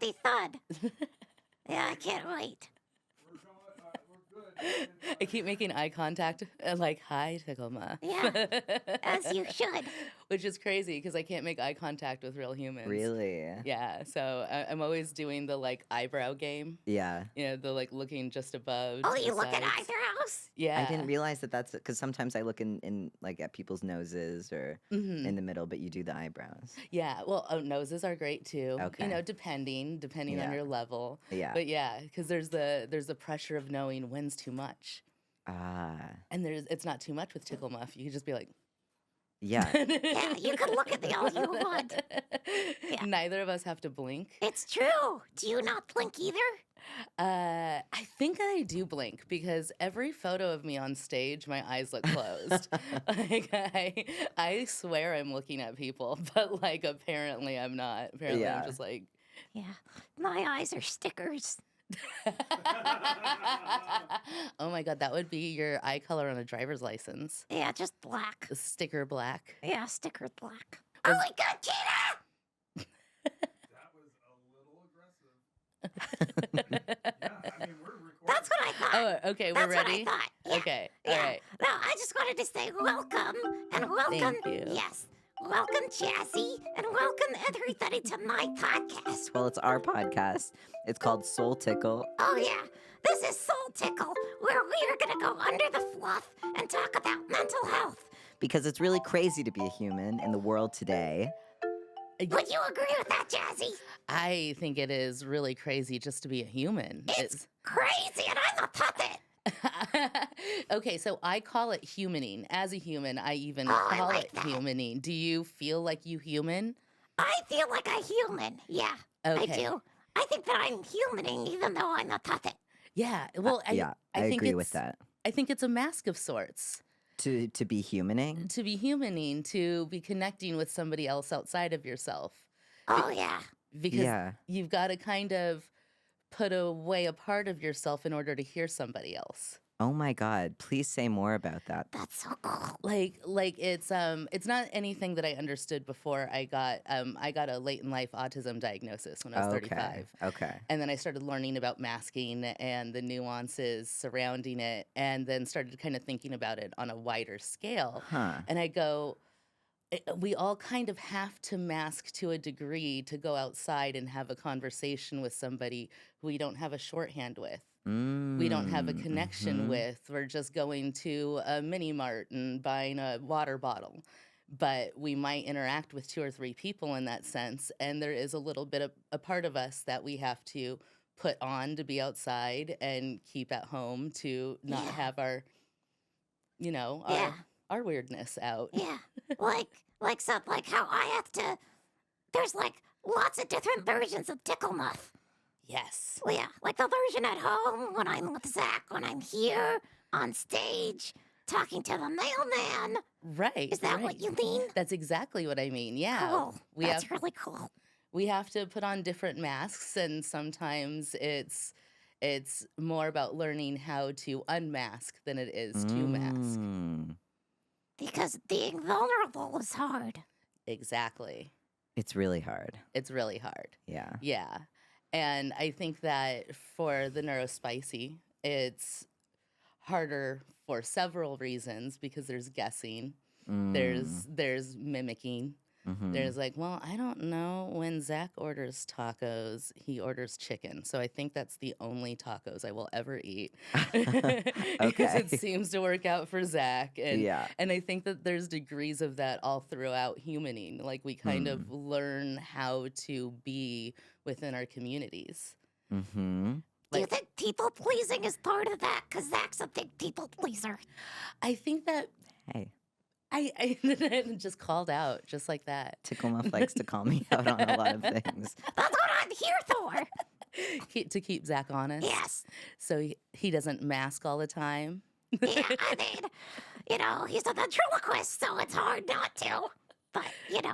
thuddy thud. Yeah, I can't wait. We're good. I keep making eye contact, like, hi, Ticklemuff. Yeah, as you should. Which is crazy because I can't make eye contact with real humans. Really? Yeah, so I'm always doing the, like, eyebrow game. Yeah. You know, the, like, looking just above. Oh, to you the look at sides. eyebrows? Yeah. I didn't realize that's because sometimes I look in like at people's noses or in the middle, but you do the eyebrows. Yeah, well, noses are great too. Okay. You know, depending on Yeah. your level. Yeah. But yeah, because there's the pressure of knowing when's too much, Ah. and it's not too much with Ticklemuff. You can just be like, Yeah. Yeah, you can look at me all you want. Yeah. Neither of us have to blink. It's true. Do you not blink either? I think I do blink because every photo of me on stage, my eyes look closed. Like I swear I'm looking at people, but like apparently I'm not. Apparently Yeah. I'm just like. Yeah, my eyes are stickers. Oh my God, that would be your eye color on a driver's license. Yeah, just black. The sticker black. Yeah, sticker black. Oh my God, Keida! That was a little aggressive. Yeah, I mean, we're recording. That's what I thought. Oh, okay, That's we're ready? what I thought. Yeah. Okay, Yeah. all right. No, I just wanted to say welcome and welcome. Thank you. Yes. Welcome, Jazzy, and welcome everybody to my podcast. Well, it's our podcast. It's called Soul Tickle. Oh, yeah. This is Soul Tickle, where we are going to go under the fluff and talk about mental health. Because it's really crazy to be a human in the world today. Would you agree with that, Jazzy? I think it is really crazy just to be a human. It's crazy, and I'm a puppet. Okay, so I call it humaning. As a human, I even Oh, I call like it that. humaning. Do you feel like you human? I feel like a human. Yeah, I Okay. do. I think that I'm humaning even though I'm a puppet. Yeah. Well, Yeah, I think agree with it's- that. I think it's a mask of sorts. To be humaning? To be humaning, to be connecting with somebody else outside of yourself. Oh, yeah. Because Yeah. you've got to kind of put away a part of yourself in order to hear somebody else. Oh my God. Please say more about that. That's so cool. Like it's not anything that I understood before I got a late in life autism diagnosis when I was 35. Okay. And then I started learning about masking and the nuances surrounding it, and then started kind of thinking about it on a wider scale. Huh. And I go, we all kind of have to mask to a degree to go outside and have a conversation with somebody who we don't have a shorthand with. We don't have a connection with. We're just going to a mini mart and buying a water bottle. But we might interact with 2 or 3 people in that sense. And there is a little bit of a part of us that we have to put on to be outside and keep at home to not Yeah. have our, Yeah. our weirdness out. Yeah. like how I have to. There's like lots of different versions of Ticklemuff. Yes. Well, yeah, like the version at home when I'm with Zach, when I'm here on stage talking to the mailman. Right. Is that what right. you mean? That's exactly what I mean. Yeah. Cool. We That's have really cool. we have to put on different masks, and sometimes it's more about learning how to unmask than it is to mask. Because being vulnerable is hard. Exactly. It's really hard. It's really hard. Yeah. Yeah. And I think that for the neurospicy, it's harder for several reasons because there's guessing, there's mimicking. There's like, well, I don't know when Zach orders tacos, he orders chicken. So I think that's the only tacos I will ever eat. Because it seems to work out for Zach. And, Yeah. and I think that there's degrees of that all throughout humaning. Like we kind of learn how to be within our communities. Mm-hmm. Do you think people pleasing is part of that? Because Zach's a big people pleaser. I think that Hey, I just called out just like that. Ticklemuff likes to call me out on a lot of things. That's what I'm here for. To keep Zach honest. Yes. So he doesn't mask all the time. Yeah, I mean, he's a ventriloquist, so it's hard not to. But, Yeah.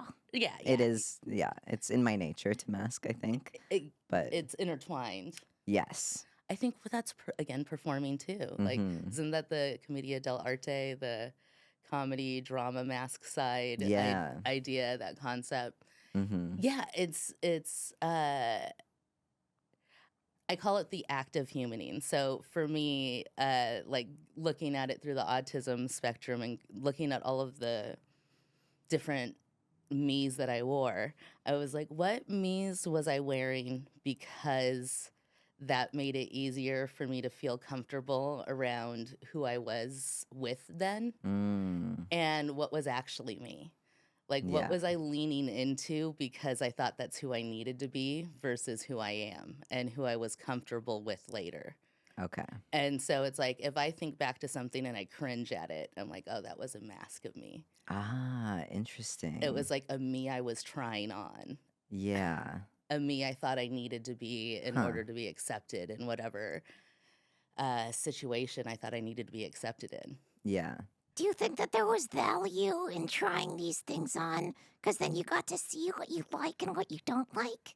It is, yeah, it's in my nature to mask, I think. But It's intertwined. yes. I think that's, again, performing too. Like, isn't that the Commedia dell'arte, the comedy, drama, mask side Yeah. idea, that concept? Mm-hmm. Yeah, it's I call it the act of humaning. So for me, like looking at it through the autism spectrum and looking at all of the different me's that I wore, I was like, what me's was I wearing because that made it easier for me to feel comfortable around who I was with then, and what was actually me. Like, what Yeah. was I leaning into because I thought that's who I needed to be versus who I am and who I was comfortable with later. Okay. And so it's like, if I think back to something and I cringe at it, I'm like, oh, that was a mask of me. Ah, interesting. It was like a me I was trying on, Yeah. a me I thought I needed to be in order to be accepted in whatever situation I thought I needed to be accepted in. Yeah. Do you think that there was value in trying these things on? Because then you got to see what you like and what you don't like?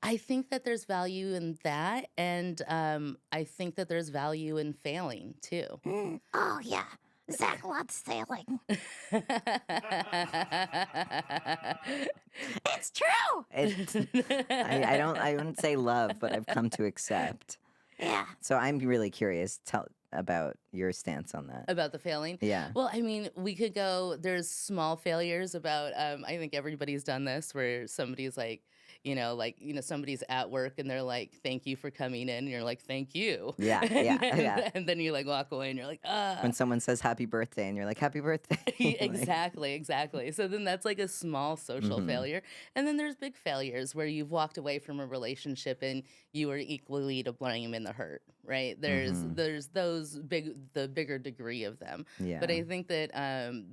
I think that there's value in that, and I think that there's value in failing too. Oh, yeah. Zach loves sailing. It's true. I wouldn't say love, but I've come to accept. Yeah. So I'm really curious about your stance on that. About the failing? Yeah. Well, I mean, we could go, there's small failures about, I think everybody's done this where somebody's like, somebody's at work and they're like, thank you for coming in. And you're like, thank you. Yeah, yeah. And then you like walk away and you're like, When someone says happy birthday and you're like, happy birthday. Like, Exactly. So then that's like a small social failure. And then there's big failures where you've walked away from a relationship and you were equally to blame in the hurt, right? There's those the bigger degree of them. Yeah. But I think that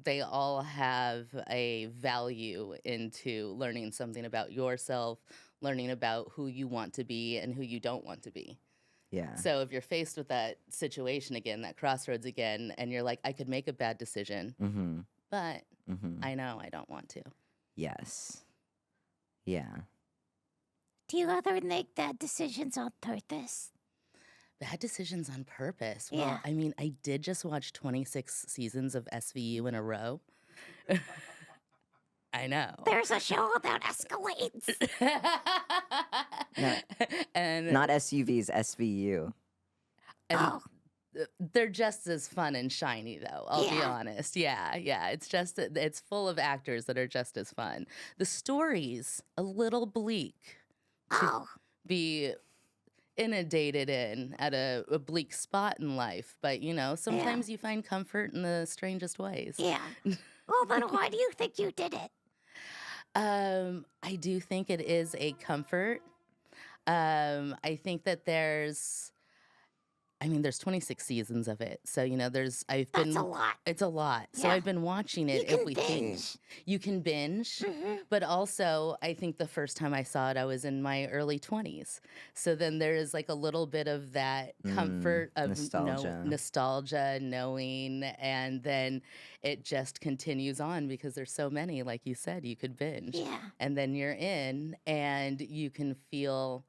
they all have a value into learning something about yourself, learning about who you want to be and who you don't want to be. Yeah. So if you're faced with that situation again, that crossroads again, and you're like, I could make a bad decision, but I know I don't want to. Yes. Yeah. Do you ever make bad decisions on purpose? Bad decisions on purpose. Yeah. Well, I mean, I did just watch 26 seasons of SVU in a row. I know. There's a show about Escalades. No, And not SUVs, SVU. Oh, they're just as fun and shiny, though. I'll be Yeah. honest. Yeah. It's just it's full of actors that are just as fun. The story's a little bleak. oh, Be inundated in at a bleak spot in life, but sometimes you find comfort in the strangest ways. yeah. Well, then why do you think you did it? I do think it is a comfort. I think that there's 26 seasons of it. So, That's a lot. it's a lot. So Yeah. I've been watching it. You if can we binge. think you can binge, Mhm. but also I think the first time I saw it, I was in my early 20s. So then there is like a little bit of that comfort of nostalgia, knowing, and then it just continues on because there's so many, like you said, you could binge. Yeah. And then you're in and you can feel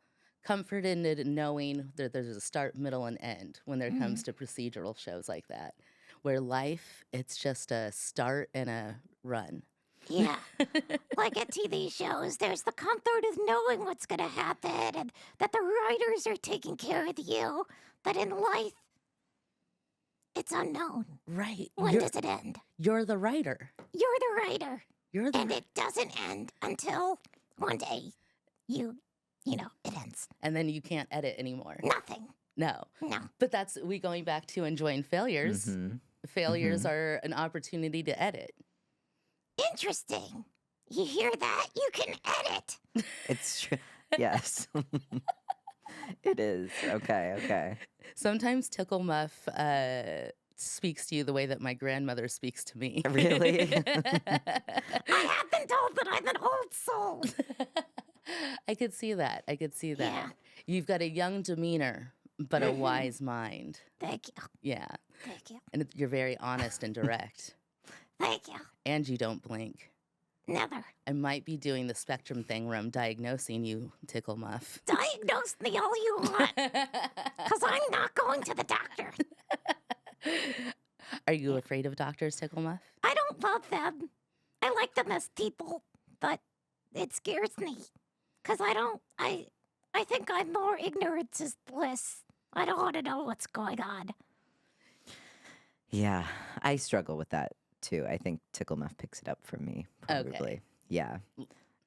comfort in it knowing that there's a start, middle, and end when there comes to procedural shows like that. Where life, it's just a start and a run. Yeah. Like at TV shows, there's the comfort of knowing what's going to happen and that the writers are taking care of you. But in life, it's unknown. Right. When does it end? You're the writer. You're the writer. And You're it doesn't end until one day it ends. and then you can't edit anymore. Nothing. No. No. But that's we going back to enjoying failures. Failures are an opportunity to edit. Interesting. You hear that? You can edit. It's true. Yes. It is. Okay. Sometimes Ticklemuff speaks to you the way that my grandmother speaks to me. Really? I have been told that I'm an old soul. I could see that. Yeah. You've got a young demeanor, but a wise mind. Thank you. Yeah. Thank you. And you're very honest and direct. Thank you. And you don't blink. Never. I might be doing the spectrum thing where I'm diagnosing you, Ticklemuff. Diagnose me all you want, because I'm not going to the doctor. Are you afraid of doctors, Ticklemuff? I don't love them. I like them as people, but it scares me because I I think I'm more ignorance is bliss. I don't want to know what's going on. Yeah, I struggle with that too. I think Ticklemuff picks it up from me, Okay. probably. Yeah,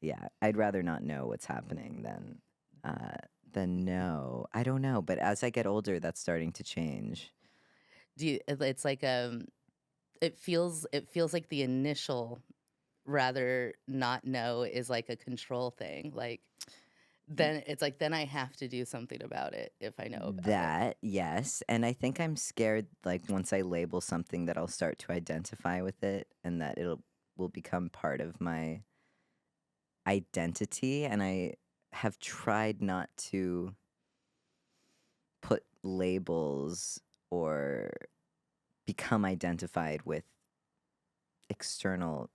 yeah. I'd rather not know what's happening than know. I don't know, but as I get older, that's starting to change. It's like it feels like the initial rather not know is like a control thing. Like then it's like then I have to do something about it if I know about it. That, yes. And I think I'm scared, like, once I label something, that I'll start to identify with it and that will become part of my identity. And I have tried not to put labels or become identified with external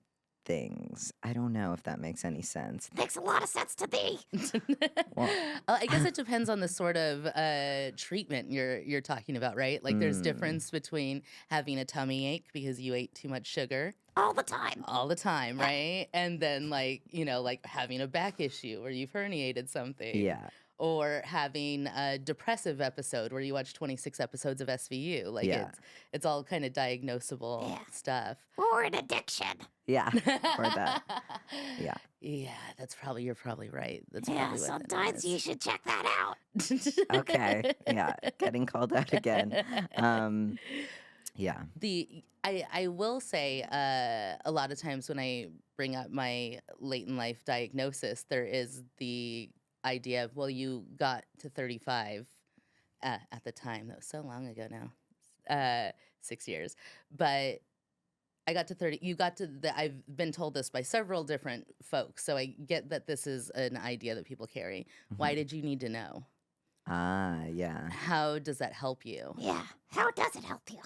things. I don't know if that makes any sense. Makes a lot of sense to me. I guess it depends on the sort of treatment you're talking about, right? Like there's difference between having a tummy ache because you ate too much sugar All the time. all the time, right? And then like, like having a back issue where you've herniated something. Yeah. Or having a depressive episode where you watch 26 episodes of SVU. Like Yeah. it's all kind of diagnosable stuff. Or an addiction. Yeah. Or that. Yeah. Yeah, you're probably right. That's Yeah, probably what that sometimes you is. should check that out. Okay. Yeah. Getting called out again. Yeah. I will say a lot of times when I bring up my late in life diagnosis, there is the idea of, well, you got to 35 at the time. That was so long ago now, 6 years. But I got to 30. You got to I've been told this by several different folks, so I get that this is an idea that people carry. Why did you need to know? Yeah. How does that help you? Yeah. How does it help you?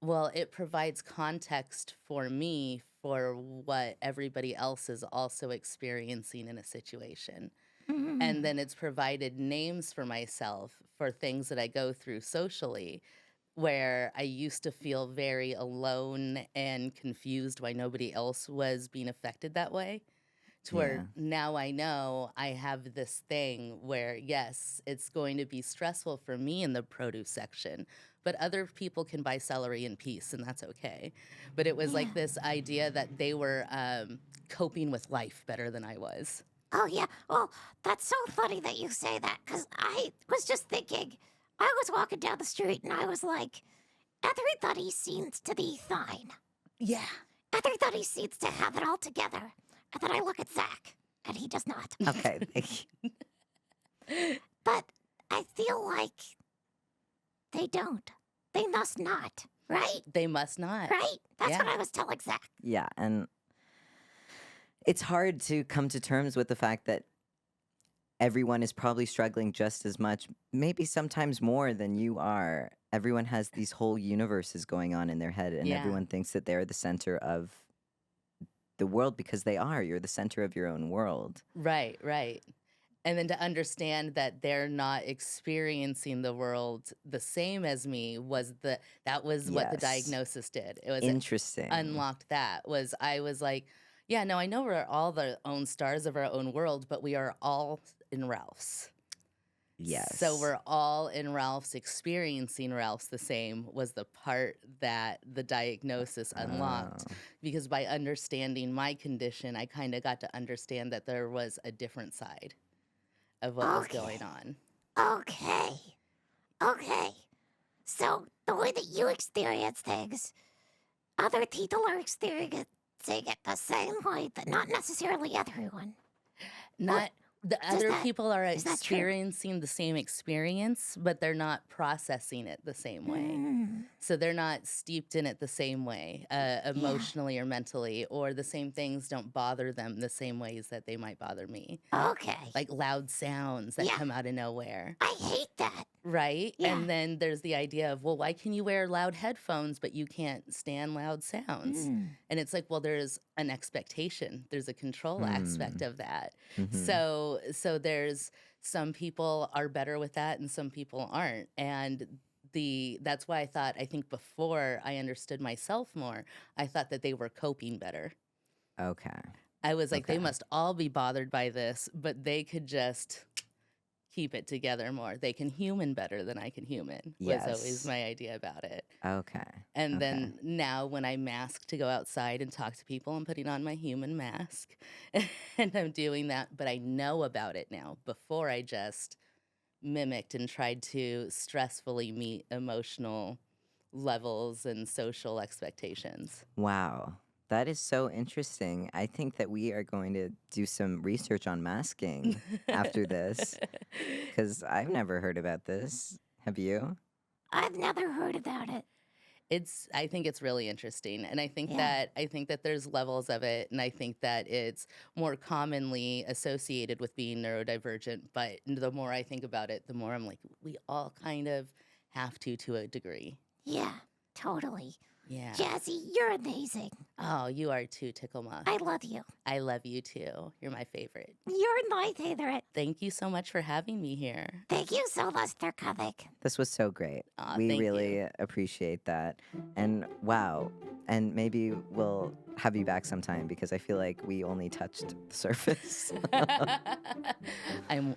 Well, it provides context for me for what everybody else is also experiencing in a situation. And then it's provided names for myself for things that I go through socially, where I used to feel very alone and confused why nobody else was being affected that way. To where now I know I have this thing where, yes, it's going to be stressful for me in the produce section, but other people can buy celery in peace, and that's okay. But it was like this idea that they were coping with life better than I was. Oh, yeah. Well, that's so funny that you say that, because I was just thinking, I was walking down the street and I was like, everybody seems to be fine. Yeah. Everybody seems to have it all together. And then I look at Zach, and he does not. Okay. But I feel like they don't. They must not, right? They must not. Right? That's what Yeah. I was telling Zach. Yeah. And it's hard to come to terms with the fact that everyone is probably struggling just as much, maybe sometimes more than you are. Everyone has these whole universes going on in their head, and Yeah. everyone thinks that they're the center of the world because they are. You're the center of your own world. Right, right. And then to understand that they're not experiencing the world the same as me was what the Yes. diagnosis did. It was Interesting. unlocked that. I was like, yeah, no, I know we're all the own stars of our own world, but we are all in Ralph's. Yes. So we're all in Ralph's, experiencing Ralph's the same was the part that the diagnosis unlocked. Oh. Because by understanding my condition, I kind of got to understand that there was a different side of what was Okay. going on. Okay. So the way that you experience things, other people are experiencing it the same way, but not necessarily everyone. Not the other that- people are is that true? experiencing the same experience, but they're not processing it the same way. So they're not steeped in it the same way, emotionally or mentally, or the same things don't bother them the same ways that they might bother me. Okay. Like loud sounds that Yeah. come out of nowhere, I hate that. right? Yeah. And then there's the idea of, well, why can you wear loud headphones, but you can't stand loud sounds? And it's like, well, there's an expectation, there's a control aspect of that. Mhm. So there's some people are better with that and some people aren't. And that's why I think before I understood myself more, I thought that they were coping better. Okay. I was like, they Okay. must all be bothered by this, but they could just keep it together more. They can human better than I can human, was always Yes. my idea about it. Okay. And Okay. then now when I mask to go outside and talk to people, I'm putting on my human mask and I'm doing that, but I know about it now. Before I just mimicked and tried to stressfully meet emotional levels and social expectations. Wow. That is so interesting. I think that we are going to do some research on masking after this because I've never heard about this. Have you? I've never heard about it. I think it's really interesting, and I think Yeah. that there's levels of it, and I think that it's more commonly associated with being neurodivergent. But the more I think about it, the more I'm like, we all kind of have to a degree. Yeah, totally. Yeah. Jazzy, you're amazing. Oh, you are too, Ticklemuff. I love you. I love you too. You're my favorite. You're my favorite. Thank you so much for having me here. Thank you so much for coming. This was so great. Aw, We thank really you. appreciate that. And wow. And maybe we'll have you back sometime because I feel like we only touched the surface. I'm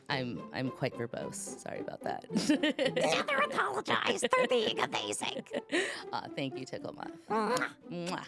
quite verbose. Sorry about that. Never apologize for being amazing. Thank you, Ticklemuff. Mwah. Mwah.